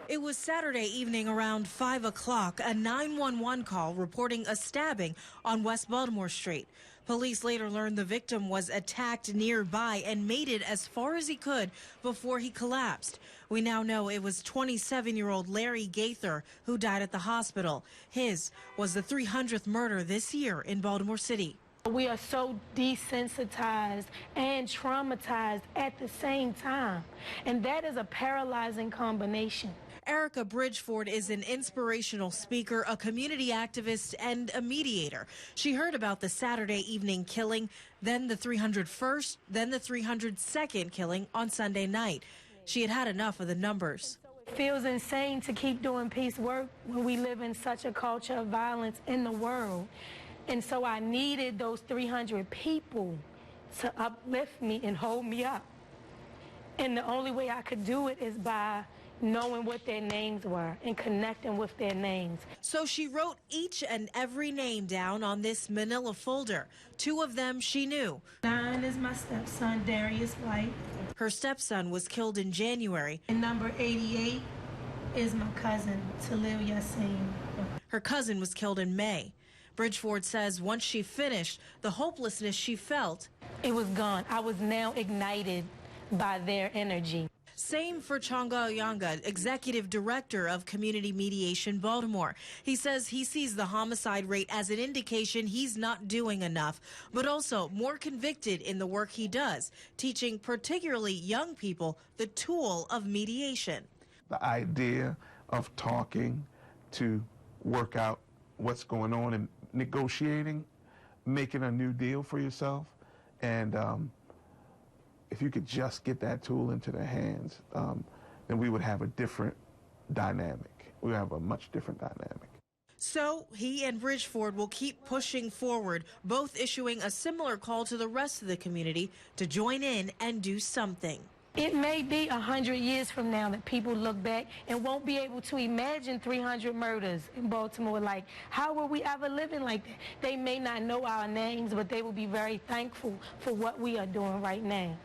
It was Saturday evening around 5 o'clock, a 911 call reporting a stabbing on West Baltimore Street. Police later learned the victim was attacked nearby and made it as far as he could before he collapsed. We now know it was 27-year-old Larry Gaither who died at the hospital. His was the 300th murder this year in Baltimore City. We are so desensitized and traumatized at the same time, and that is a paralyzing combination. Erica Bridgeford is an inspirational speaker, a community activist, and a mediator. She heard about the Saturday evening killing, then the 301st, then the 302nd killing on Sunday night. She had had enough of the numbers. It feels insane to keep doing peace work when we live in such a culture of violence in the world. And so I needed those 300 people to uplift me and hold me up. And the only way I could do it is by knowing what their names were and connecting with their names. So she wrote each and every name down on this manila folder. Two of them she knew. 9 is my stepson, Darius White. Her stepson was killed in January. And number 88 is my cousin, Talil Yassin. Her cousin was killed in May. Bridgeford says once she finished, the hopelessness she felt, it was gone. I was now ignited by their energy. Same for Changa Oyanga, executive director of Community Mediation Baltimore. He says he sees the homicide rate as an indication he's not doing enough, but also more convicted in the work he does, teaching particularly young people the tool of mediation. The idea of talking to work out what's going on and negotiating, making a new deal for yourself, and if you could just get that tool into their hands, then we would have a different dynamic. We would have a much different dynamic. So he and Bridgeford will keep pushing forward, both issuing a similar call to the rest of the community to join in and do something. It may be 100 years from now that people look back and won't be able to imagine 300 murders in Baltimore. Like, how were we ever living like that? They may not know our names, but they will be very thankful for what we are doing right now.